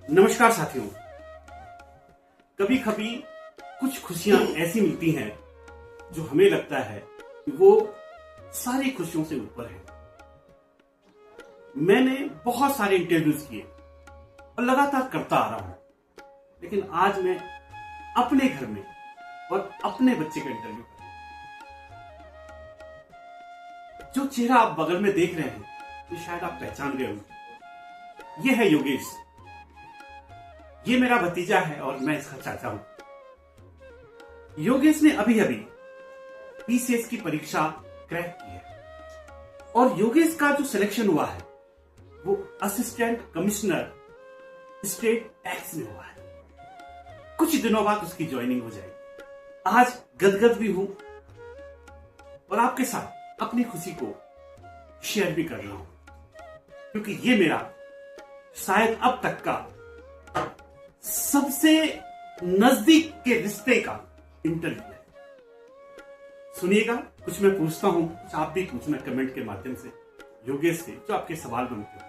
नमस्कार साथियों। कभी कभी कुछ खुशियां ऐसी मिलती हैं जो हमें लगता है कि वो सारी खुशियों से ऊपर है। मैंने बहुत सारे इंटरव्यूज किए और लगातार करता आ रहा हूं, लेकिन आज मैं अपने घर में और अपने बच्चे का इंटरव्यू कर रहा हूं। जो चेहरा आप बगल में देख रहे हैं तो शायद आप पहचान गए होंगे। ये है योगेश। ये मेरा भतीजा है और मैं इसका चाचा हूं। योगेश ने अभी अभी पीसीएस की परीक्षा क्रैक की है और योगेश का जो सिलेक्शन हुआ है वो असिस्टेंट कमिश्नर स्टेट टैक्स में हुआ है। कुछ दिनों बाद उसकी ज्वाइनिंग हो जाएगी। आज गदगद भी हूं और आपके साथ अपनी खुशी को शेयर भी कर रहा हूं, क्योंकि ये मेरा शायद अब तक का सबसे नजदीक के रिश्ते का इंटरव्यू है। सुनिएगा, कुछ मैं पूछता हूं, कुछ आप भी पूछना कमेंट के माध्यम से योगेश से, जो आपके सवाल बनते हो।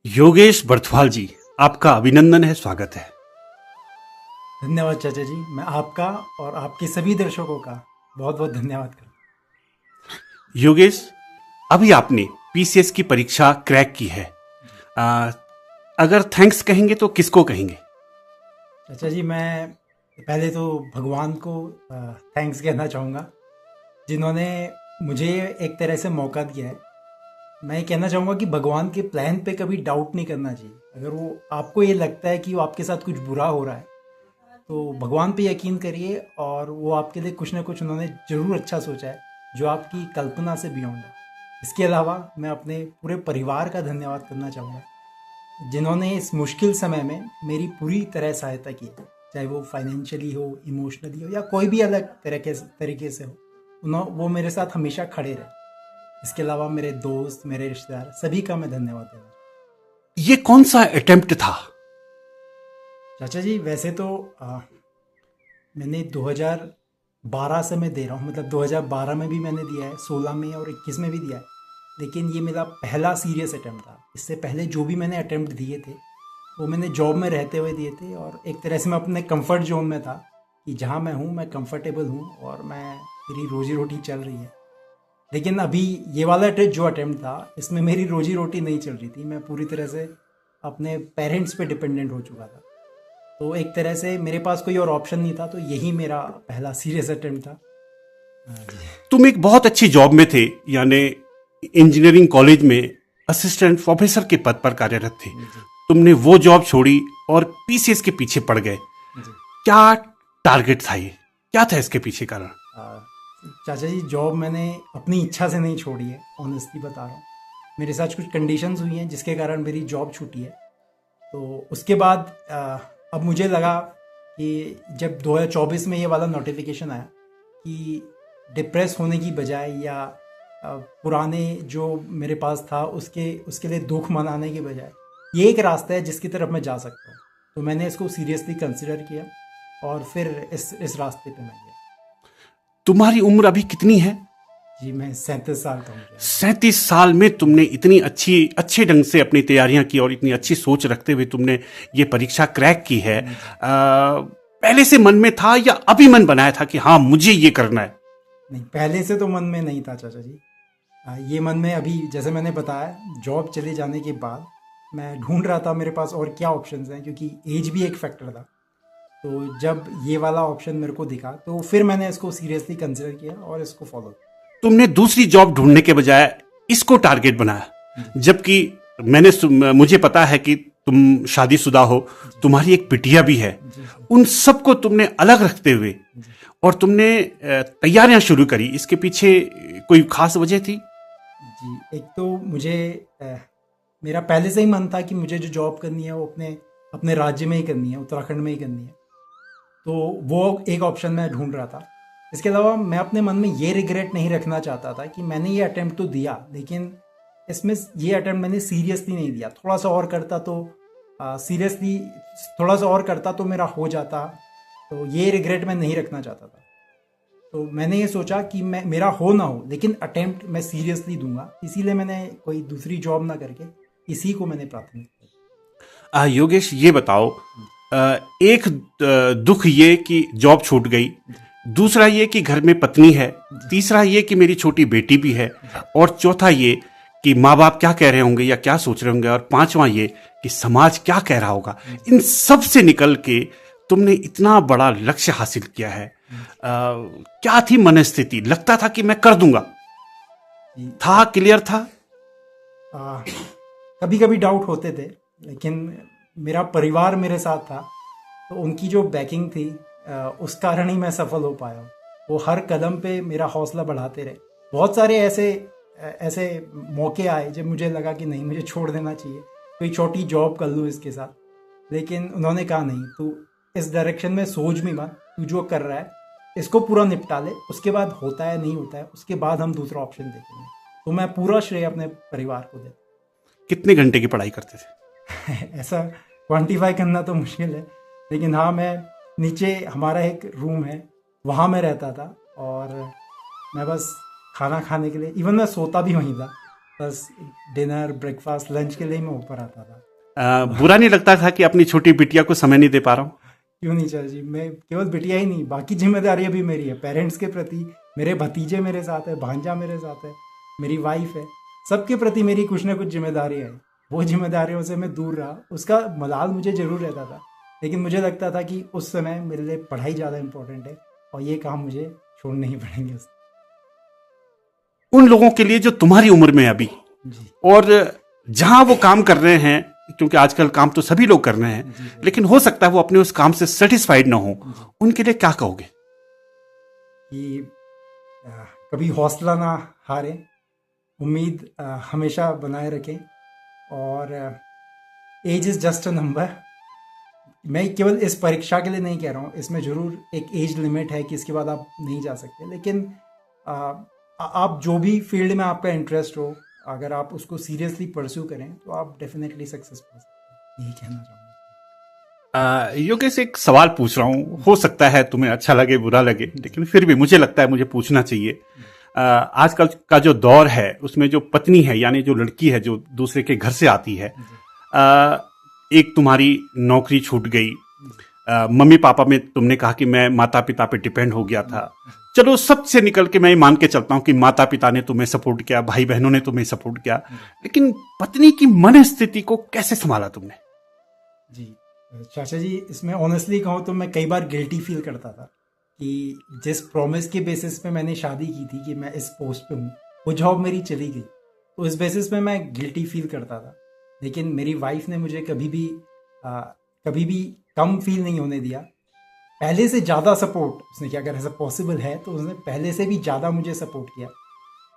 योगेश बर्थवाल जी, आपका अभिनंदन है, स्वागत है। धन्यवाद चाचा जी। मैं आपका और आपके सभी दर्शकों का बहुत बहुत धन्यवाद करता हूं। योगेश, अभी आपने पीसीएस की परीक्षा क्रैक की है। अगर थैंक्स कहेंगे तो किसको कहेंगे? चाचा जी, मैं पहले तो भगवान को थैंक्स कहना चाहूँगा, जिन्होंने मुझे एक तरह से मौका दिया है। मैं ये कहना चाहूँगा कि भगवान के प्लान पे कभी डाउट नहीं करना चाहिए। अगर वो आपको ये लगता है कि वो आपके साथ कुछ बुरा हो रहा है तो भगवान पे यकीन करिए, और वो आपके लिए कुछ ना कुछ उन्होंने ज़रूर अच्छा सोचा है जो आपकी कल्पना से बियॉन्ड है। इसके अलावा मैं अपने पूरे परिवार का धन्यवाद करना चाहूँगा, जिन्होंने इस मुश्किल समय में मेरी पूरी तरह सहायता की, चाहे वो फाइनेंशियली हो, इमोशनली हो, या कोई भी अलग तरीके से हो। वो मेरे साथ हमेशा खड़े रहे। इसके अलावा मेरे दोस्त, मेरे रिश्तेदार, सभी का मैं धन्यवाद देना। ये कौन सा अटेम्प्ट था? चाचा जी, वैसे तो मैंने 2012 से मैं दे रहा हूँ, मतलब 2012 में भी मैंने दिया है, 16 में और 21 में भी दिया है, लेकिन ये मेरा पहला सीरियस अटेम्प्ट था। इससे पहले जो भी मैंने अटेम्प्ट दिए थे वो मैंने जॉब में रहते हुए दिए थे, और एक तरह से मैं अपने कंफर्ट जोन में था कि जहाँ मैं हूँ मैं कंफर्टेबल हूँ और मेरी रोजी रोटी चल रही है। लेकिन अभी ये वाला जो अटेम्प्ट था, इसमें मेरी रोजी रोटी नहीं चल रही थी। मैं पूरी तरह से अपने पेरेंट्स पे डिपेंडेंट हो चुका था, तो एक तरह से मेरे पास कोई और ऑप्शन नहीं था। तो यही मेरा पहला सीरियस अटेम्प्ट था। तुम एक बहुत अच्छी जॉब में थे, यानी इंजीनियरिंग कॉलेज में असिस्टेंट प्रोफेसर के पद पर कार्यरत थे। तुमने वो जॉब छोड़ी और पीसीएस के पीछे पड़ गए। क्या टारगेट था ये? क्या था इसके पीछे कारण? चाचा जी, जॉब मैंने अपनी इच्छा से नहीं छोड़ी है, ऑनेस्टली बता रहा हूँ। मेरे साथ कुछ कंडीशंस हुई हैं जिसके कारण मेरी जॉब छूटी है। तो उसके बाद अब मुझे लगा कि जब 2024 में ये वाला नोटिफिकेशन आया कि डिप्रेस होने की बजाय या पुराने जो मेरे पास था उसके लिए दुख मनाने के बजाय ये एक रास्ता है जिसकी तरफ मैं जा सकता हूँ, तो मैंने इसको सीरियसली कंसिडर किया और फिर इस रास्ते पे मैं गया। तुम्हारी उम्र अभी कितनी है? जी, मैं 37 साल का हूँ। 37 साल में तुमने इतनी अच्छे ढंग से अपनी तैयारियां की और इतनी अच्छी सोच रखते हुए तुमने ये परीक्षा क्रैक की है। पहले से मन में था या अभी मन बनाया था कि हाँ मुझे ये करना है? नहीं, पहले से तो मन में नहीं था चाचा जी। ये मन में अभी, जैसे मैंने बताया, जॉब चले जाने के बाद मैं ढूंढ रहा था मेरे पास और क्या ऑप्शंस हैं, क्योंकि एज भी एक फैक्टर था। तो जब ये वाला ऑप्शन मेरे को दिखा तो फिर मैंने इसको सीरियसली कंसिडर किया और इसको फॉलो किया। तुमने दूसरी जॉब ढूंढने के बजाय इसको टारगेट बनाया, जबकि मुझे पता है कि तुम शादीशुदा हो, तुम्हारी एक बिटिया भी है। उन सबको तुमने अलग रखते हुए और तुमने तैयारियां शुरू करी, इसके पीछे कोई खास वजह थी? जी, एक तो मुझे मेरा पहले से ही मन था कि मुझे जो जॉब करनी है वो अपने राज्य में ही करनी है, उत्तराखंड में ही करनी है। तो वो एक ऑप्शन मैं ढूंढ रहा था। इसके अलावा मैं अपने मन में ये रिग्रेट नहीं रखना चाहता था कि मैंने ये अटेम्प्ट तो दिया, लेकिन इसमें ये अटेम्प्ट मैंने सीरियसली नहीं दिया। थोड़ा सा और करता तो थोड़ा सा और करता तो मेरा हो जाता। तो ये रिग्रेट मैं नहीं रखना चाहता था। तो मैंने ये सोचा कि मेरा हो ना हो, लेकिन अटेम्प्ट मैं सीरियसली दूंगा। इसीलिए मैंने कोई दूसरी जॉब ना करके इसी को मैंने प्राथमिकता दी। योगेश ये बताओ, एक दुख ये कि जॉब छूट गई, दूसरा ये कि घर में पत्नी है, तीसरा ये कि मेरी छोटी बेटी भी है, और चौथा ये कि माँ बाप क्या कह रहे होंगे या क्या सोच रहे होंगे, और पांचवा ये कि समाज क्या कह रहा होगा। इन सब से निकल के तुमने इतना बड़ा लक्ष्य हासिल किया है। क्या थी मनस्थिति? लगता था कि मैं कर दूंगा? था, क्लियर था? कभी कभी डाउट होते थे, लेकिन मेरा परिवार मेरे साथ था, तो उनकी जो बैकिंग थी उस कारण ही मैं सफल हो पाया हूँ। वो हर कदम पे मेरा हौसला बढ़ाते रहे। बहुत सारे ऐसे मौके आए जब मुझे लगा कि नहीं, मुझे छोड़ देना चाहिए, कोई छोटी जॉब कर लूँ इसके साथ, लेकिन उन्होंने कहा नहीं, तू इस डायरेक्शन में सोच भी मत, तू जो कर रहा है इसको पूरा निपटा ले, उसके बाद होता है नहीं होता है उसके बाद हम दूसरा ऑप्शन देखेंगे। तो मैं पूरा श्रेय अपने परिवार को देता। कितने घंटे की पढ़ाई करते थे? ऐसा क्वांटिफाई करना तो मुश्किल है, लेकिन हाँ, मैं नीचे हमारा एक रूम है, वहाँ मैं रहता था, और मैं बस खाना खाने के लिए, इवन मैं सोता भी वहीं था, बस डिनर ब्रेकफास्ट लंच के लिए मैं ऊपर आता था। बुरा नहीं लगता था कि अपनी छोटी बिटिया को समय नहीं दे पा रहा हूँ? क्यों नहीं सर जी, मैं केवल बिटिया ही नहीं, बाकी जिम्मेदारियां भी मेरी है पेरेंट्स के प्रति। मेरे भतीजे मेरे साथ है, भांजा मेरे साथ है, मेरी वाइफ है, सबके प्रति मेरी कुछ ना कुछ जिम्मेदारी है। वो जिम्मेदारियों से मैं दूर रहा, उसका मलाल मुझे जरूर रहता था, लेकिन मुझे लगता था कि उस समय मेरे लिए पढ़ाई ज़्यादा इंपॉर्टेंट है, और ये काम मुझे छोड़ने ही पड़ेंगे। उन लोगों के लिए जो तुम्हारी उम्र में अभी जी। और जहां वो काम कर रहे हैं, क्योंकि आजकल काम तो सभी लोग कर रहे हैं, लेकिन हो सकता है वो अपने उस काम से सेटिस्फाइड ना हो, उनके लिए क्या कहोगे? कि कभी हौसला ना हारें, उम्मीद हमेशा बनाए रखें, और age is just a number. मैं केवल इस परीक्षा के लिए नहीं कह रहा हूँ, इसमें ज़रूर एक एज लिमिट है कि इसके बाद आप नहीं जा सकते, लेकिन आप जो भी फील्ड में आपका इंटरेस्ट हो, अगर आप उसको सीरियसली परस्यू करें तो आप डेफिनेटली सक्सेस पा सकते हैं, यही कहना चाहूँगा। योगेश, एक सवाल पूछ रहा हूँ, हो सकता है तुम्हें अच्छा लगे बुरा लगे, लेकिन फिर भी मुझे लगता है मुझे पूछना चाहिए। आजकल का जो दौर है उसमें जो पत्नी है, यानी जो लड़की है जो दूसरे के घर से आती है, एक तुम्हारी नौकरी छूट गई, मम्मी पापा में तुमने कहा कि मैं माता पिता पे डिपेंड हो गया था, चलो सबसे निकल के मैं मान के चलता हूं कि माता पिता ने तुम्हें सपोर्ट किया, भाई बहनों ने तुम्हें सपोर्ट किया, लेकिन पत्नी की मन स्थिति को कैसे संभाला तुमने? जी चाचा जी, इसमें ऑनेस्टली कहूँ तो मैं कई बार गिल्टी फील करता था कि जिस प्रॉमिस के बेसिस पे मैंने शादी की थी कि मैं इस पोस्ट पे हूँ, वो जॉब मेरी चली गई, तो इस बेसिस पे मैं गिल्टी फील करता था। लेकिन मेरी वाइफ ने मुझे कभी भी कम फील नहीं होने दिया, पहले से ज़्यादा सपोर्ट उसने किया। अगर ऐसा पॉसिबल है तो उसने पहले से भी ज़्यादा मुझे सपोर्ट किया।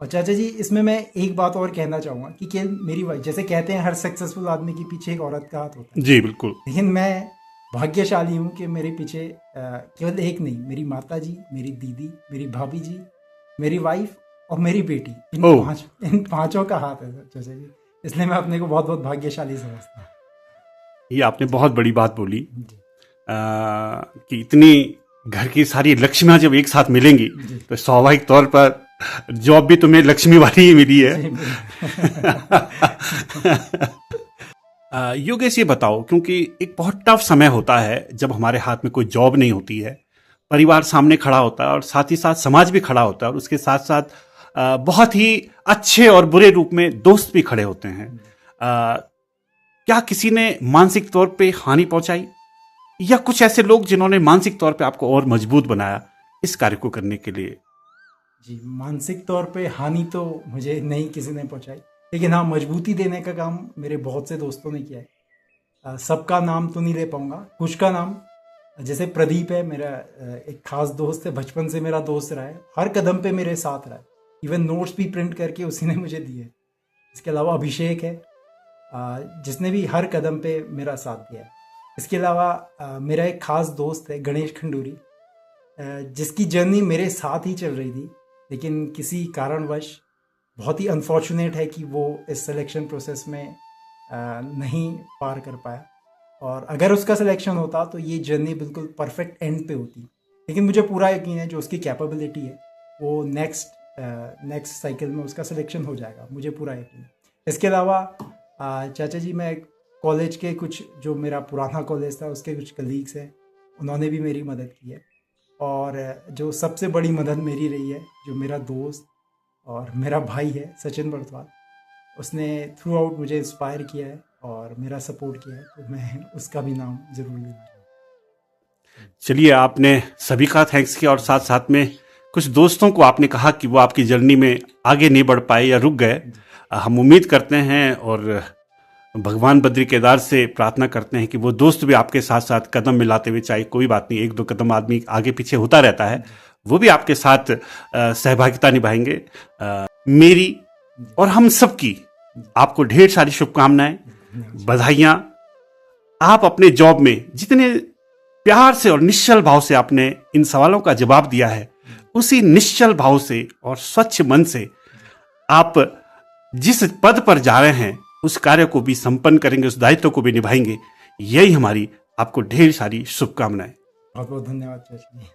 और चाचा जी, इसमें मैं एक बात और कहना चाहूँगा कि मेरी वाइफ, जैसे कहते हैं हर सक्सेसफुल आदमी के पीछे एक औरत का हाथ होता है। जी बिल्कुल। लेकिन मैं भाग्यशाली हूँ कि मेरे पीछे केवल एक नहीं, मेरी माता जी, मेरी दीदी, मेरी भाभी जी, मेरी वाइफ और मेरी बेटी, इन पांचों का हाथ है चाचा जी। इसलिए मैं अपने को बहुत बहुत भाग्यशाली समझता हूँ। ये आपने बहुत बड़ी बात बोली कि इतनी घर की सारी लक्ष्मियां जब एक साथ मिलेंगी तो स्वाभाविक तौर पर जॉब भी तुम्हें लक्ष्मी वाली ही मिली है। योगेश, ये बताओ, क्योंकि एक बहुत टफ समय होता है जब हमारे हाथ में कोई जॉब नहीं होती है, परिवार सामने खड़ा होता है और साथ ही साथ समाज भी खड़ा होता है, और उसके साथ साथ बहुत ही अच्छे और बुरे रूप में दोस्त भी खड़े होते हैं। क्या किसी ने मानसिक तौर पे हानि पहुंचाई, या कुछ ऐसे लोग जिन्होंने मानसिक तौर पे आपको और मजबूत बनाया इस कार्य को करने के लिए? जी, मानसिक तौर पे हानि तो मुझे नहीं किसी ने पहुंचाई, लेकिन हाँ, मजबूती देने का काम मेरे बहुत से दोस्तों ने किया है। सबका नाम तो नहीं ले पाऊंगा, कुछ का नाम, जैसे प्रदीप है, मेरा एक खास दोस्त है, बचपन से मेरा दोस्त रहा है, हर कदम पे मेरे साथ रहा है, इवन नोट्स भी प्रिंट करके उसी ने मुझे दिए। इसके अलावा अभिषेक है, जिसने भी हर कदम पे मेरा साथ दिया है। इसके अलावा मेरा एक खास दोस्त है गणेश खंडूरी, जिसकी जर्नी मेरे साथ ही चल रही थी, लेकिन किसी कारणवश, बहुत ही अनफॉर्चुनेट है कि वो इस सिलेक्शन प्रोसेस में नहीं पार कर पाया, और अगर उसका सिलेक्शन होता तो ये जर्नी बिल्कुल परफेक्ट एंड पे होती। लेकिन मुझे पूरा यकीन है जो उसकी कैपेबिलिटी है वो नेक्स्ट साइकिल में उसका सिलेक्शन हो जाएगा, मुझे पूरा यकीन है। इसके अलावा चाचा जी, मैं कॉलेज के कुछ, जो मेरा पुराना कॉलेज था उसके कुछ कलीग्स हैं, उन्होंने भी मेरी मदद की है। और जो सबसे बड़ी मदद मेरी रही है, जो मेरा दोस्त और मेरा भाई है सचिन बरद्वाज, उसने थ्रू आउट मुझे इंस्पायर किया है और मेरा सपोर्ट किया है, तो मैं उसका भी नाम ज़रूर लूँगा। चलिए, आपने सभी का थैंक्स किया और साथ साथ में कुछ दोस्तों को आपने कहा कि वो आपकी जर्नी में आगे नहीं बढ़ पाए या रुक गए। हम उम्मीद करते हैं और भगवान बद्री केदार से प्रार्थना करते हैं कि वो दोस्त भी आपके साथ साथ कदम मिलाते हुए, चाहे कोई बात नहीं, 1-2 कदम आदमी आगे पीछे होता रहता है, वो भी आपके साथ सहभागिता निभाएंगे। मेरी और हम सबकी आपको ढेर सारी शुभकामनाएं, बधाइयां। आप अपने जॉब में जितने प्यार से और निश्चल भाव से आपने इन सवालों का जवाब दिया है, उसी निश्चल भाव से और स्वच्छ मन से आप जिस पद पर जा रहे हैं उस कार्य को भी संपन्न करेंगे, उस दायित्व को भी निभाएंगे। यही हमारी आपको ढेर सारी शुभकामनाएं। बहुत बहुत धन्यवाद चाचा जी।